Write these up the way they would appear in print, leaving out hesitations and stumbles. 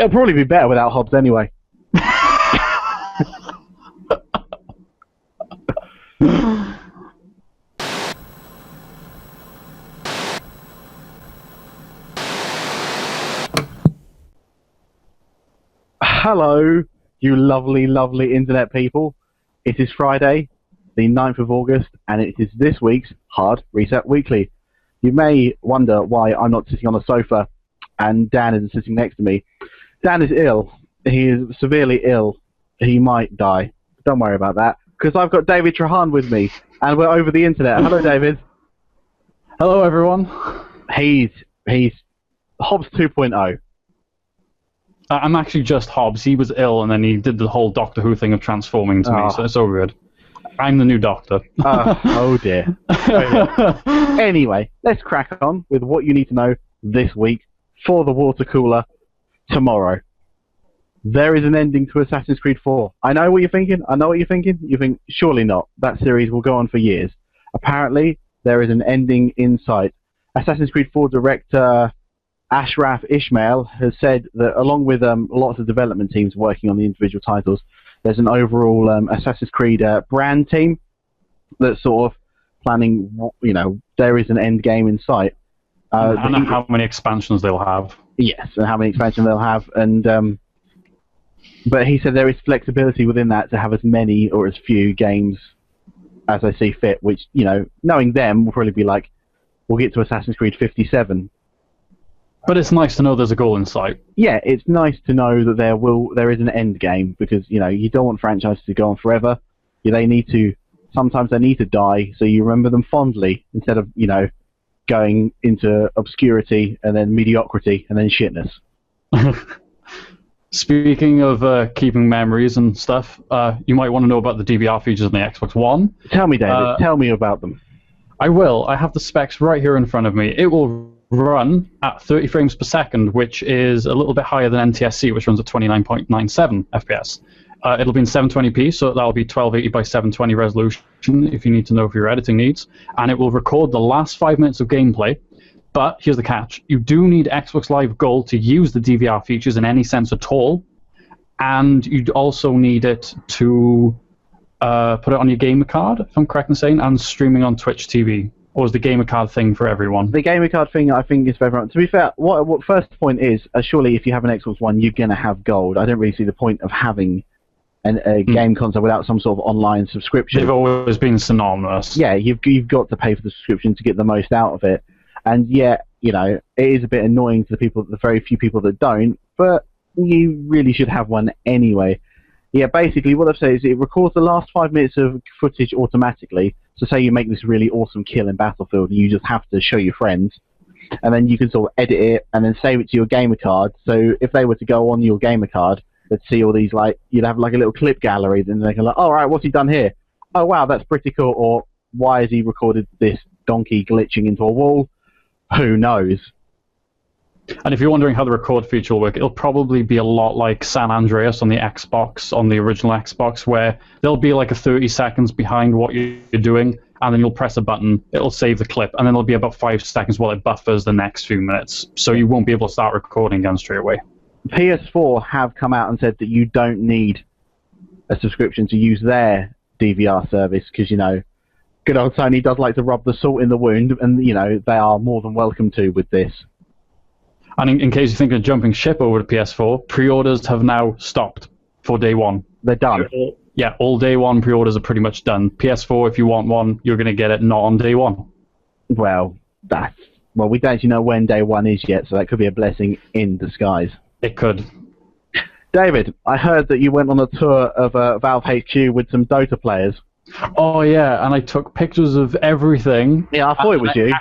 It'll probably be better without Hobbs anyway. Hello, you lovely, lovely internet people. It is Friday, the 9th of August, and it is this week's Hard Reset Weekly. You may wonder why I'm not sitting on a sofa and Dan isn't sitting next to me. Dan is ill. He is severely ill. He might die. Don't worry about that, because I've got David Trahan with me, and we're over the internet. Hello, David. Hello, everyone. He's Hobbs 2.0. I'm actually just Hobbs. He was ill, and then he did the whole Doctor Who thing of transforming to me, so it's all good. I'm the new Doctor. Oh dear. Anyway, let's crack on with what you need to know this week for the water cooler tomorrow. There is an ending to Assassin's Creed 4. I know what you're thinking. You think, surely not. That series will go on for years. Apparently, there is an ending in sight. Assassin's Creed 4 director Ashraf Ismail has said that along with lots of development teams working on the individual titles, there's an overall Assassin's Creed brand team that's sort of planning, there is an end game in sight. And how many expansions they'll have. Yes, and how many expansions they'll have. And but he said there is flexibility within that to have as many or as few games as they see fit, which, knowing them, will probably be like, we'll get to Assassin's Creed 57. But it's nice to know there's a goal in sight. Yeah, it's nice to know that there is an end game, because you don't want franchises to go on forever. Sometimes they need to die, so you remember them fondly instead of going into obscurity and then mediocrity and then shitness. Speaking of keeping memories and stuff, you might want to know about the DVR features on the Xbox One. Tell me, David. Tell me about them. I will. I have the specs right here in front of me. It will run at 30 frames per second, which is a little bit higher than NTSC, which runs at 29.97 FPS. It'll be in 720p, so that'll be 1280 by 720 resolution if you need to know for your editing needs. And it will record the last 5 minutes of gameplay. But here's the catch. You do need Xbox Live Gold to use the DVR features in any sense at all. And you'd also need it to put it on your gamer card, if I'm correct in saying, and streaming on Twitch TV. Or is the gamer card thing for everyone? The gamer card thing, I think, is for everyone. To be fair, what first point is, surely if you have an Xbox One, you're going to have gold. I don't really see the point of having a game console without some sort of online subscription. They've always been synonymous. Yeah, you've got to pay for the subscription to get the most out of it. And yet, it is a bit annoying to the very few people that don't, but you really should have one anyway. Yeah, basically what I've said is it records the last 5 minutes of footage automatically. So say you make this really awesome kill in Battlefield, and you just have to show your friends, and then you can sort of edit it and then save it to your gamer card. So if they were to go on your gamer card, they'd see all these, you'd have like a little clip gallery, then they can oh, right, what's he done here? Oh, wow, that's pretty cool. Or why has he recorded this donkey glitching into a wall? Who knows? And if you're wondering how the record feature will work, it'll probably be a lot like San Andreas on the Xbox, on the original Xbox, where there'll be like a 30 seconds behind what you're doing, and then you'll press a button, it'll save the clip, and then there'll be about 5 seconds while it buffers the next few minutes. So you won't be able to start recording again straight away. PS4 have come out and said that you don't need a subscription to use their DVR service, because, good old Sony does like to rub the salt in the wound, and, they are more than welcome to with this. And in case you're thinking of jumping ship over to PS4, pre-orders have now stopped for day one. They're done? Yeah, all day one pre-orders are pretty much done. PS4, if you want one, you're going to get it not on day one. Well, we don't actually know when day one is yet, so that could be a blessing in disguise. It could. David, I heard that you went on a tour of Valve HQ with some Dota players. Oh, yeah, and I took pictures of everything. Yeah, I thought it was you.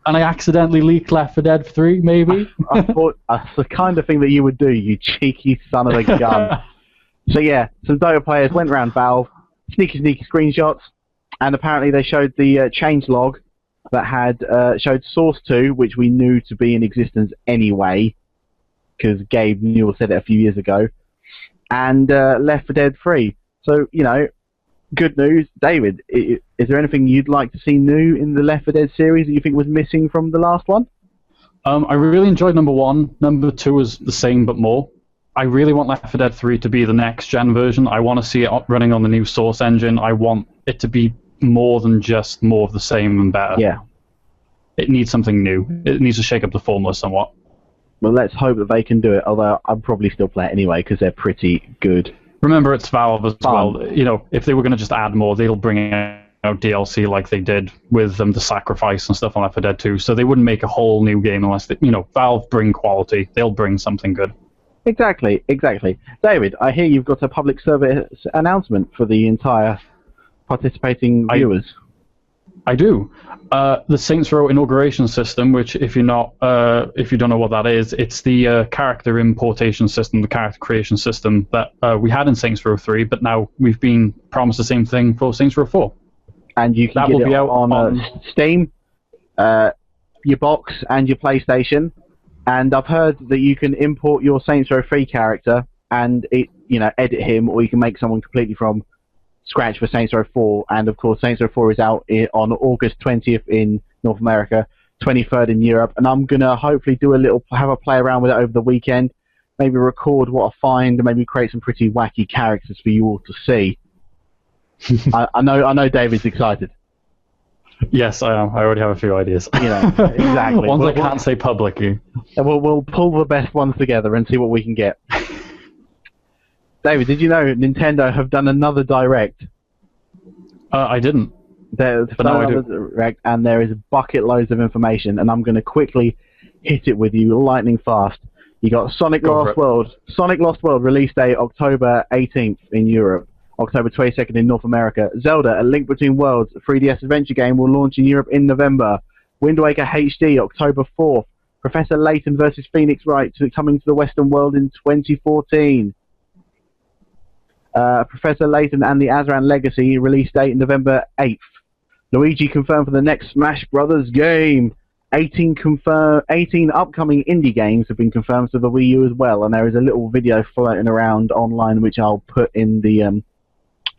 And I accidentally leaked Left 4 Dead 3, maybe? I thought that's the kind of thing that you would do, you cheeky son of a gun. So yeah, some Dota players went around Valve, sneaky screenshots, and apparently they showed the changelog that had showed Source 2, which we knew to be in existence anyway, because Gabe Newell said it a few years ago, and Left 4 Dead 3. So, good news. David, is there anything you'd like to see new in the Left 4 Dead series that you think was missing from the last one? I really enjoyed number 1. Number 2 is the same but more. I really want Left 4 Dead 3 to be the next-gen version. I want to see it running on the new Source engine. I want it to be more than just more of the same and better. Yeah. It needs something new. It needs to shake up the formula somewhat. Well, let's hope that they can do it, although I'd probably still play it anyway, because they're pretty good. Remember, it's Valve as well. You know, if they were going to just add more, they'll bring out DLC like they did with the Sacrifice and stuff on Left 4 Dead 2, so they wouldn't make a whole new game unless, Valve bring quality. They'll bring something good. Exactly. David, I hear you've got a public service announcement for the entire participating viewers. I do. The Saints Row Inauguration System, which if you don't know what that is, it's the character importation system, the character creation system that we had in Saints Row 3, but now we've been promised the same thing for Saints Row 4. And you can get it on Steam, your box, and your PlayStation. And I've heard that you can import your Saints Row 3 character and edit him, or you can make someone completely from scratch for Saints Row 4, and of course Saints Row 4 is out on August 20th in North America, 23rd in Europe, and I'm gonna hopefully have a play around with it over the weekend, maybe record what I find, and maybe create some pretty wacky characters for you all to see. I know David's excited. Yes, I am. I already have a few ideas. Exactly. Ones I can't say publicly. We'll pull the best ones together and see what we can get. David, did you know Nintendo have done another Direct? I didn't. But now I do. Direct, and there is bucket loads of information, and I'm going to quickly hit it with you lightning fast. You got Sonic Lost World release date October 18th in Europe, October 22nd in North America. Zelda: A Link Between Worlds, a 3DS adventure game, will launch in Europe in November. Wind Waker HD, October 4th. Professor Layton vs. Phoenix Wright coming to the Western world in 2014. Professor Layton and the Azran Legacy, release date November 8th. Luigi confirmed for the next Smash Brothers game. 18 upcoming indie games have been confirmed for the Wii U as well, and there is a little video floating around online which I'll put in the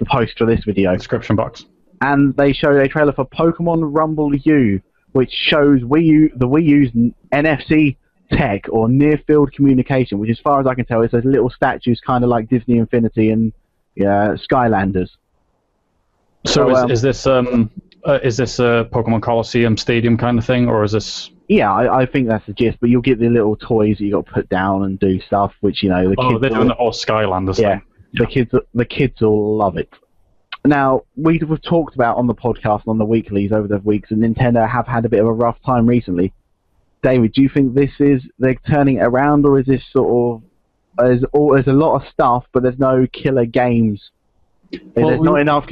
post for this video. Description box. And they showed a trailer for Pokemon Rumble U, which shows the Wii U's NFC tech, or near field communication, which as far as I can tell is those little statues kind of like Disney Infinity and Skylanders. So is this a Pokemon Coliseum Stadium kind of thing, or is this? Yeah, I think that's the gist. But you'll get the little toys that you got to put down and do stuff, which the kids. Oh, they're doing the whole Skylanders thing. Yeah, the kids will love it. Now we've talked about on the podcast on the weeklies over the weeks, and Nintendo have had a bit of a rough time recently. David, do you think they're turning it around, or is this sort of there's a lot of stuff, but there's no killer games? There's not enough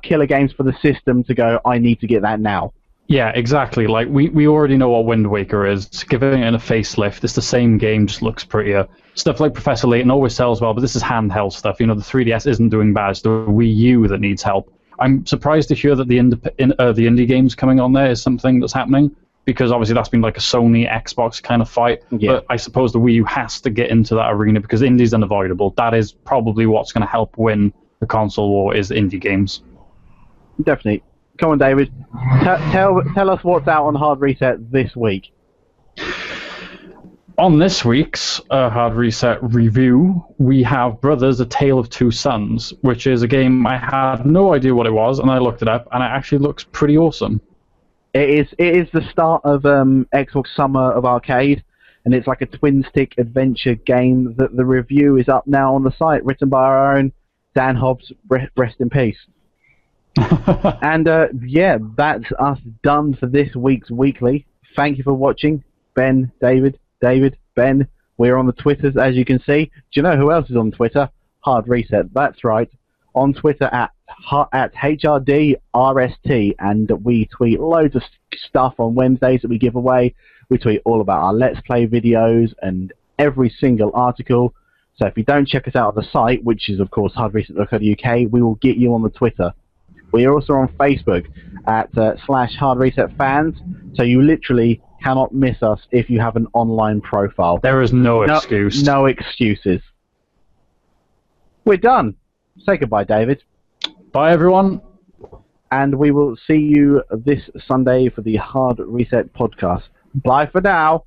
killer games for the system to go, I need to get that now. Yeah, exactly. Like we already know what Wind Waker is. Giving it a facelift, it's the same game, just looks prettier. Stuff like Professor Layton always sells well, but this is handheld stuff. The 3DS isn't doing bad. It's the Wii U that needs help. I'm surprised to hear that the indie games coming on there is something that's happening, because obviously that's been like a Sony Xbox kind of fight. Yeah. But I suppose the Wii U has to get into that arena because indie's unavoidable. That is probably what's going to help win the console war, is indie games. Definitely. Come on, David. Tell us what's out on Hard Reset this week. On this week's Hard Reset review, we have Brothers: A Tale of Two Sons, which is a game I had no idea what it was, and I looked it up, and it actually looks pretty awesome. It is the start of Xbox Summer of Arcade, and it's like a twin-stick adventure game. The review is up now on the site, written by our own Dan Hobbs, rest in peace. And that's us done for this week's weekly. Thank you for watching. Ben, David, Ben. We're on the Twitters, as you can see. Do you know who else is on Twitter? Hard Reset. That's right. On Twitter at HRDRST, and we tweet loads of stuff on Wednesdays that we give away. We tweet all about our Let's Play videos and every single article. So if you don't check us out on the site, which is of course hardreset.co.uk, we will get you on the Twitter. We are also on Facebook at /HardResetFans, so you literally cannot miss us if you have an online profile. There is no excuse. No excuses. We're done. Say goodbye, David. Bye, everyone. And we will see you this Sunday for the Hard Reset podcast. Bye for now.